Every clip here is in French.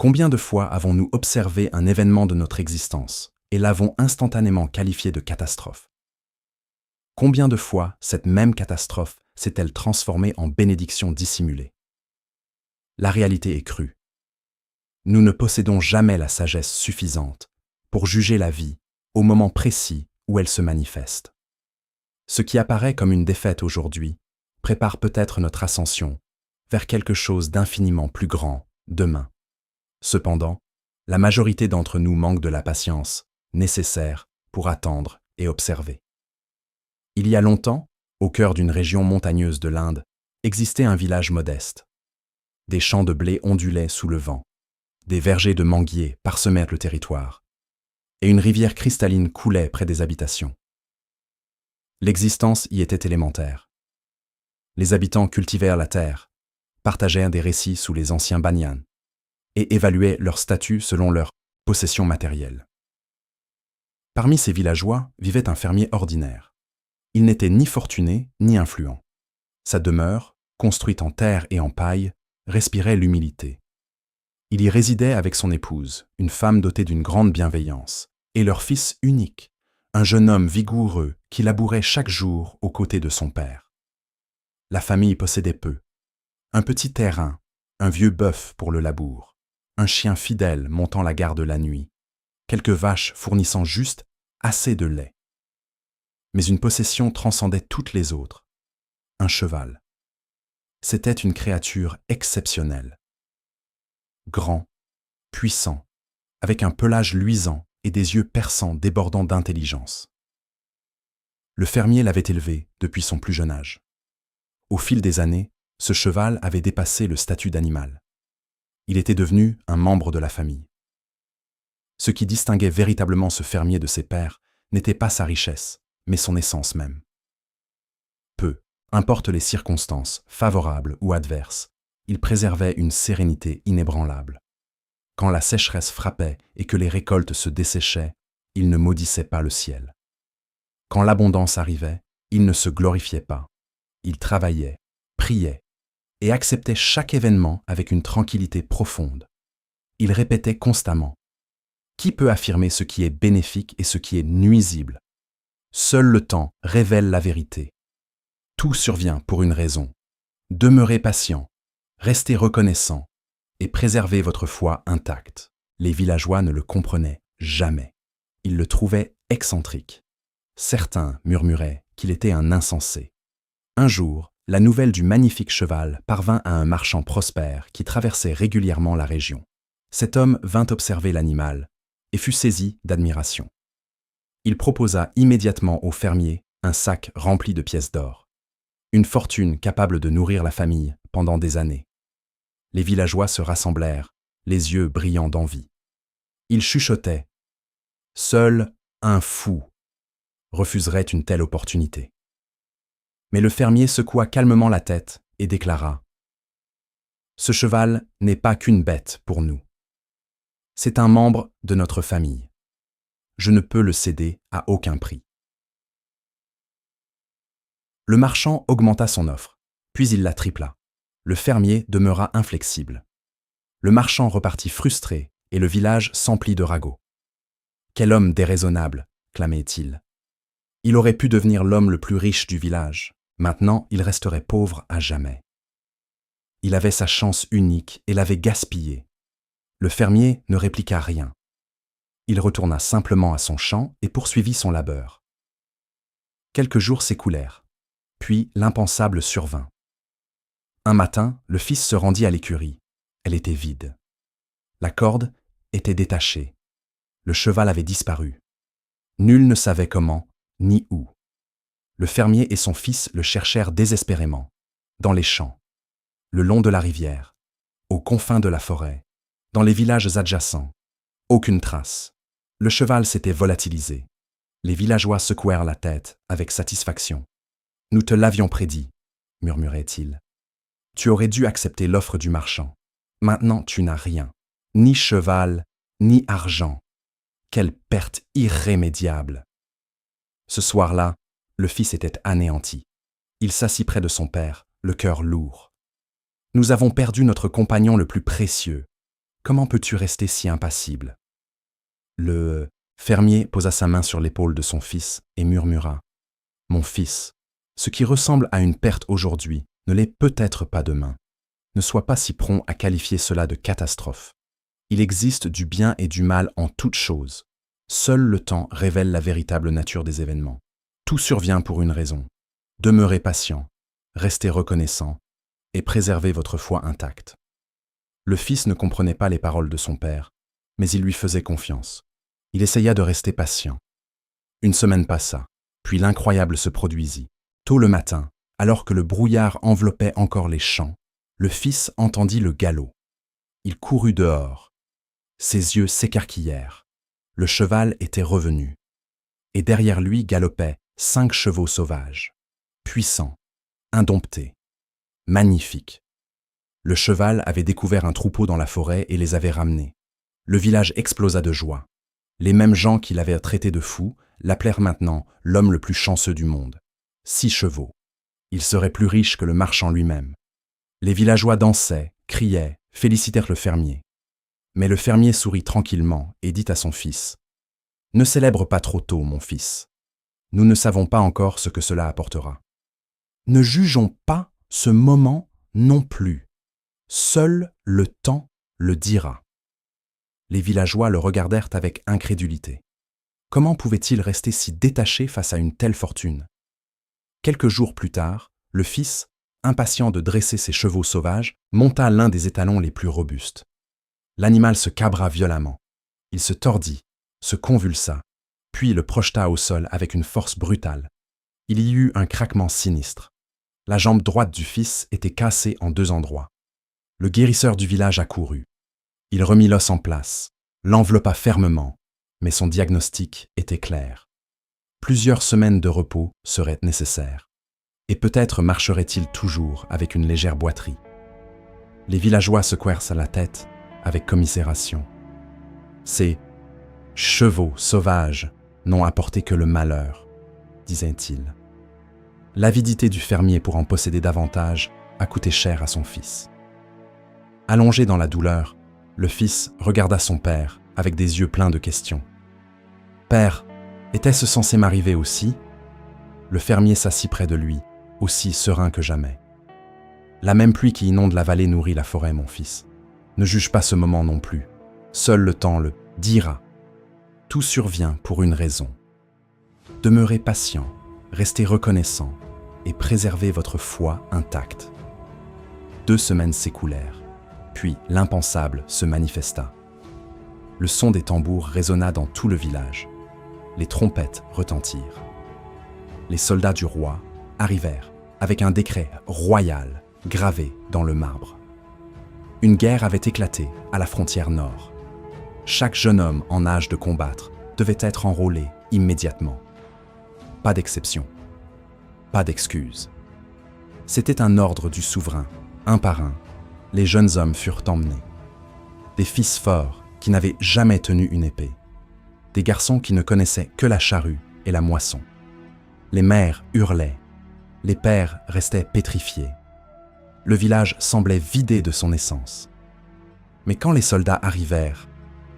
Combien de fois avons-nous observé un événement de notre existence et l'avons instantanément qualifié de catastrophe? Combien de fois cette même catastrophe s'est-elle transformée en bénédiction dissimulée? La réalité est crue. Nous ne possédons jamais la sagesse suffisante pour juger la vie au moment précis où elle se manifeste. Ce qui apparaît comme une défaite aujourd'hui prépare peut-être notre ascension vers quelque chose d'infiniment plus grand demain. Cependant, la majorité d'entre nous manque de la patience nécessaire pour attendre et observer. Il y a longtemps, au cœur d'une région montagneuse de l'Inde, existait un village modeste. Des champs de blé ondulaient sous le vent, des vergers de manguiers parsemaient le territoire, et une rivière cristalline coulait près des habitations. L'existence y était élémentaire. Les habitants cultivèrent la terre, partagèrent des récits sous les anciens banyan, et évaluaient leur statut selon leur possession matérielle. Parmi ces villageois vivait un fermier ordinaire. Il n'était ni fortuné ni influent. Sa demeure, construite en terre et en paille, respirait l'humilité. Il y résidait avec son épouse, une femme dotée d'une grande bienveillance, et leur fils unique, un jeune homme vigoureux qui labourait chaque jour aux côtés de son père. La famille possédait peu. Un petit terrain, un vieux bœuf pour le labour, un chien fidèle montant la garde la nuit, quelques vaches fournissant juste assez de lait. Mais une possession transcendait toutes les autres, un cheval. C'était une créature exceptionnelle. Grand, puissant, avec un pelage luisant et des yeux perçants débordant d'intelligence. Le fermier l'avait élevé depuis son plus jeune âge. Au fil des années, ce cheval avait dépassé le statut d'animal. Il était devenu un membre de la famille. Ce qui distinguait véritablement ce fermier de ses pairs n'était pas sa richesse, mais son essence même. Peu importe les circonstances, favorables ou adverses, il préservait une sérénité inébranlable. Quand la sécheresse frappait et que les récoltes se desséchaient, il ne maudissait pas le ciel. Quand l'abondance arrivait, il ne se glorifiait pas. Il travaillait, priait et acceptait chaque événement avec une tranquillité profonde. Il répétait constamment : qui peut affirmer ce qui est bénéfique et ce qui est nuisible? Seul le temps révèle la vérité. Tout survient pour une raison. Demeurez patient, restez reconnaissant et préservez votre foi intacte. Les villageois ne le comprenaient jamais. Ils le trouvaient excentrique. Certains murmuraient qu'il était un insensé. Un jour, la nouvelle du magnifique cheval parvint à un marchand prospère qui traversait régulièrement la région. Cet homme vint observer l'animal et fut saisi d'admiration. Il proposa immédiatement au fermier un sac rempli de pièces d'or, une fortune capable de nourrir la famille pendant des années. Les villageois se rassemblèrent, les yeux brillants d'envie. Ils chuchotaient : seul un fou refuserait une telle opportunité. Mais le fermier secoua calmement la tête et déclara : ce cheval n'est pas qu'une bête pour nous. C'est un membre de notre famille. Je ne peux le céder à aucun prix. Le marchand augmenta son offre, puis il la tripla. Le fermier demeura inflexible. Le marchand repartit frustré et le village s'emplit de ragots. Quel homme déraisonnable, clamait-il. Il aurait pu devenir l'homme le plus riche du village. Maintenant, il resterait pauvre à jamais. Il avait sa chance unique et l'avait gaspillée. Le fermier ne répliqua rien. Il retourna simplement à son champ et poursuivit son labeur. Quelques jours s'écoulèrent, puis l'impensable survint. Un matin, le fils se rendit à l'écurie. Elle était vide. La corde était détachée. Le cheval avait disparu. Nul ne savait comment ni où. Le fermier et son fils le cherchèrent désespérément, dans les champs, le long de la rivière, aux confins de la forêt, dans les villages adjacents. Aucune trace. Le cheval s'était volatilisé. Les villageois secouèrent la tête avec satisfaction. « Nous te l'avions prédit », murmurait-il. « Tu aurais dû accepter l'offre du marchand. Maintenant, tu n'as rien. Ni cheval, ni argent. Quelle perte irrémédiable !» Ce soir-là, le fils était anéanti. Il s'assit près de son père, le cœur lourd. « Nous avons perdu notre compagnon le plus précieux. Comment peux-tu rester si impassible ?» Le fermier posa sa main sur l'épaule de son fils et murmura : « Mon fils, ce qui ressemble à une perte aujourd'hui ne l'est peut-être pas demain. Ne sois pas si prompt à qualifier cela de catastrophe. Il existe du bien et du mal en toutes choses. Seul le temps révèle la véritable nature des événements. Tout survient pour une raison. Demeurez patient, restez reconnaissant et préservez votre foi intacte. » Le fils ne comprenait pas les paroles de son père, mais il lui faisait confiance. Il essaya de rester patient. Une semaine passa, puis l'incroyable se produisit. Tôt le matin, alors que le brouillard enveloppait encore les champs, le fils entendit le galop. Il courut dehors. Ses yeux s'écarquillèrent. Le cheval était revenu. Et derrière lui galopaient 5 chevaux sauvages, puissants, indomptés, magnifiques. Le cheval avait découvert un troupeau dans la forêt et les avait ramenés. Le village explosa de joie. Les mêmes gens qui l'avaient traité de fou l'appelèrent maintenant l'homme le plus chanceux du monde. 6 chevaux. Il serait plus riche que le marchand lui-même. Les villageois dansaient, criaient, félicitèrent le fermier. Mais le fermier sourit tranquillement et dit à son fils : « Ne célèbre pas trop tôt, mon fils. Nous ne savons pas encore ce que cela apportera. Ne jugeons pas ce moment non plus. Seul le temps le dira. » Les villageois le regardèrent avec incrédulité. Comment pouvait-il rester si détaché face à une telle fortune ? Quelques jours plus tard, le fils, impatient de dresser ses chevaux sauvages, monta l'un des étalons les plus robustes. L'animal se cabra violemment. Il se tordit, se convulsa, puis le projeta au sol avec une force brutale. Il y eut un craquement sinistre. La jambe droite du fils était cassée en 2 endroits. Le guérisseur du village accourut. Il remit l'os en place, l'enveloppa fermement, mais son diagnostic était clair. Plusieurs semaines de repos seraient nécessaires. Et peut-être marcherait-il toujours avec une légère boiterie. Les villageois secouèrent la tête avec commisération. Ces chevaux sauvages n'ont apporté que le malheur, disait-il. L'avidité du fermier pour en posséder davantage a coûté cher à son fils. Allongé dans la douleur, le fils regarda son père avec des yeux pleins de questions. « Père, était-ce censé m'arriver aussi ?» Le fermier s'assit près de lui, aussi serein que jamais. « La même pluie qui inonde la vallée nourrit la forêt, mon fils. Ne juge pas ce moment non plus. Seul le temps le dira. Tout survient pour une raison. Demeurez patient, restez reconnaissant et préservez votre foi intacte. » 2 semaines s'écoulèrent, puis l'impensable se manifesta. Le son des tambours résonna dans tout le village. Les trompettes retentirent. Les soldats du roi arrivèrent avec un décret royal gravé dans le marbre. Une guerre avait éclaté à la frontière nord. Chaque jeune homme en âge de combattre devait être enrôlé immédiatement. Pas d'exception, pas d'excuse. C'était un ordre du souverain. Un par un, les jeunes hommes furent emmenés. Des fils forts qui n'avaient jamais tenu une épée. Des garçons qui ne connaissaient que la charrue et la moisson. Les mères hurlaient. Les pères restaient pétrifiés. Le village semblait vidé de son essence. Mais quand les soldats arrivèrent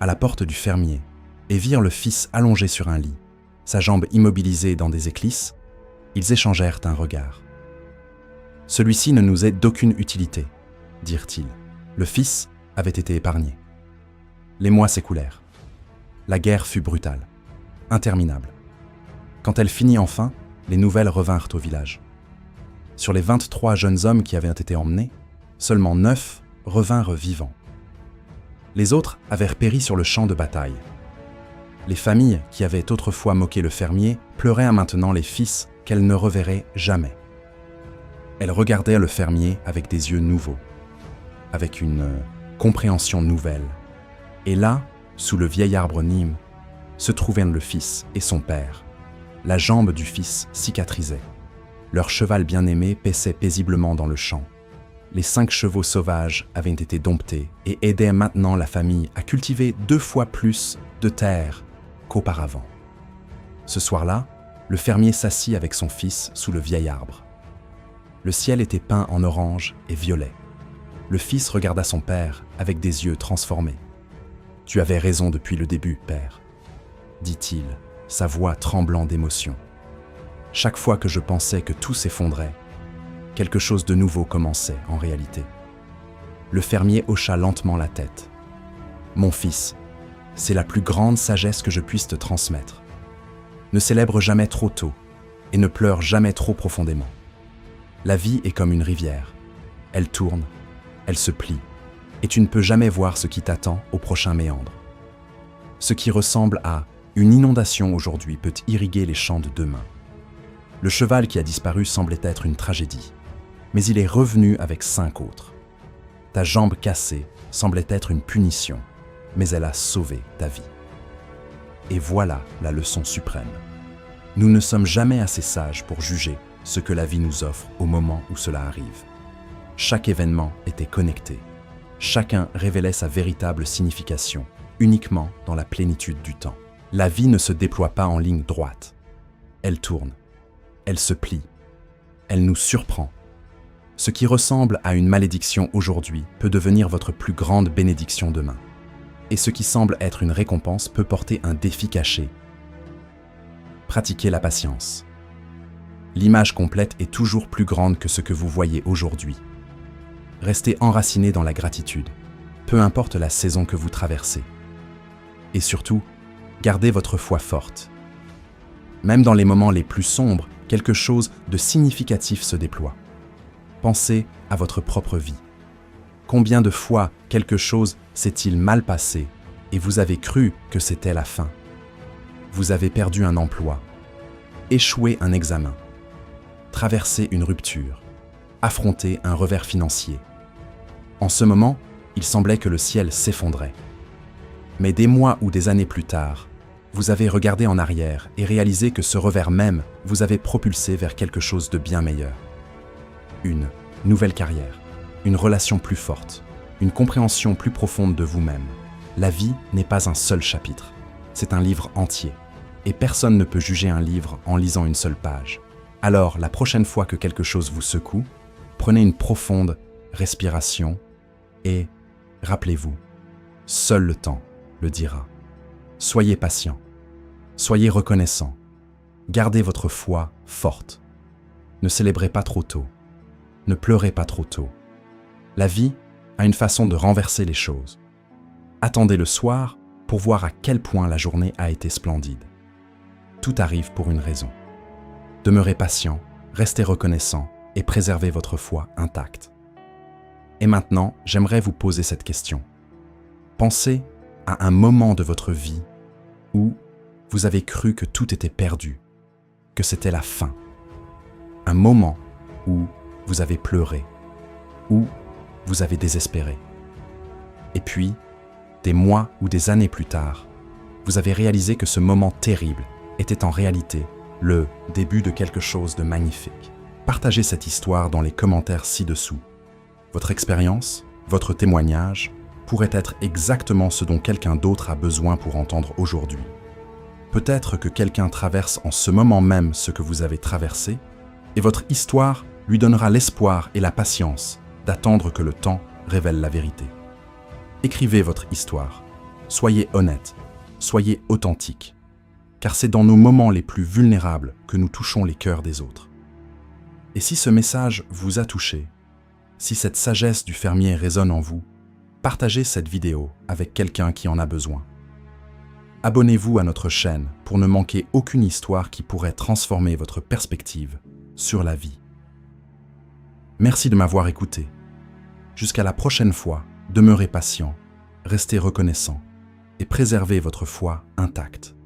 à la porte du fermier et virent le fils allongé sur un lit, sa jambe immobilisée dans des éclisses, ils échangèrent un regard. « Celui-ci ne nous est d'aucune utilité, » dirent-ils. Le fils avait été épargné. Les mois s'écoulèrent. La guerre fut brutale, interminable. Quand elle finit enfin, les nouvelles revinrent au village. Sur les 23 jeunes hommes qui avaient été emmenés, seulement 9 revinrent vivants. Les autres avaient péri sur le champ de bataille. Les familles qui avaient autrefois moqué le fermier pleuraient maintenant les fils qu'elles ne reverraient jamais. Elles regardaient le fermier avec des yeux nouveaux, avec une compréhension nouvelle. Et là, sous le vieil arbre Nîmes, se trouvaient le fils et son père. La jambe du fils cicatrisait. Leur cheval bien-aimé paissait paisiblement dans le champ. Les 5 chevaux sauvages avaient été domptés et aidaient maintenant la famille à cultiver 2 fois plus de terre qu'auparavant. Ce soir-là, le fermier s'assit avec son fils sous le vieil arbre. Le ciel était peint en orange et violet. le fils regarda son père avec des yeux transformés. « Tu avais raison depuis le début, père, » dit-il, sa voix tremblant d'émotion. Chaque fois que je pensais que tout s'effondrait, quelque chose de nouveau commençait en réalité. Le fermier hocha lentement la tête. « Mon fils, c'est la plus grande sagesse que je puisse te transmettre. Ne célèbre jamais trop tôt et ne pleure jamais trop profondément. La vie est comme une rivière. Elle tourne, elle se plie, et tu ne peux jamais voir ce qui t'attend au prochain méandre. Ce qui ressemble à une inondation aujourd'hui peut irriguer les champs de demain. Le cheval qui a disparu semblait être une tragédie, mais il est revenu avec 5 autres. Ta jambe cassée semblait être une punition, mais elle a sauvé ta vie. Et voilà la leçon suprême. Nous ne sommes jamais assez sages pour juger ce que la vie nous offre au moment où cela arrive. Chaque événement était connecté. Chacun révélait sa véritable signification, uniquement dans la plénitude du temps. La vie ne se déploie pas en ligne droite. Elle tourne, elle se plie, elle nous surprend. Ce qui ressemble à une malédiction aujourd'hui peut devenir votre plus grande bénédiction demain. Et ce qui semble être une récompense peut porter un défi caché. Pratiquez la patience. L'image complète est toujours plus grande que ce que vous voyez aujourd'hui. Restez enraciné dans la gratitude, peu importe la saison que vous traversez. Et surtout, gardez votre foi forte. Même dans les moments les plus sombres, quelque chose de significatif se déploie. Pensez à votre propre vie. Combien de fois quelque chose s'est-il mal passé et vous avez cru que c'était la fin? Vous avez perdu un emploi, échoué un examen, traversé une rupture, affronté un revers financier. En ce moment, il semblait que le ciel s'effondrait. Mais des mois ou des années plus tard, vous avez regardé en arrière et réalisé que ce revers même vous avait propulsé vers quelque chose de bien meilleur. Une nouvelle carrière, une relation plus forte, une compréhension plus profonde de vous-même. La vie n'est pas un seul chapitre, c'est un livre entier. Et personne ne peut juger un livre en lisant une seule page. Alors, la prochaine fois que quelque chose vous secoue, prenez une profonde respiration et rappelez-vous, seul le temps le dira. Soyez patient, soyez reconnaissant, gardez votre foi forte. Ne célébrez pas trop tôt, ne pleurez pas trop tôt. La vie a une façon de renverser les choses. Attendez le soir pour voir à quel point la journée a été splendide. Tout arrive pour une raison. Demeurez patient, restez reconnaissant et préservez votre foi intacte. Et maintenant, j'aimerais vous poser cette question. Pensez à un moment de votre vie où vous avez cru que tout était perdu, que c'était la fin. Un moment où vous avez pleuré, où vous avez désespéré. Et puis, des mois ou des années plus tard, vous avez réalisé que ce moment terrible était en réalité le début de quelque chose de magnifique. Partagez cette histoire dans les commentaires ci-dessous. Votre expérience, votre témoignage, pourrait être exactement ce dont quelqu'un d'autre a besoin pour entendre aujourd'hui. Peut-être que quelqu'un traverse en ce moment même ce que vous avez traversé, et votre histoire lui donnera l'espoir et la patience d'attendre que le temps révèle la vérité. Écrivez votre histoire. Soyez honnête, soyez authentique. Car c'est dans nos moments les plus vulnérables que nous touchons les cœurs des autres. Et si ce message vous a touché, si cette sagesse du fermier résonne en vous, partagez cette vidéo avec quelqu'un qui en a besoin. Abonnez-vous à notre chaîne pour ne manquer aucune histoire qui pourrait transformer votre perspective sur la vie. Merci de m'avoir écouté. Jusqu'à la prochaine fois, demeurez patient, restez reconnaissant et préservez votre foi intacte.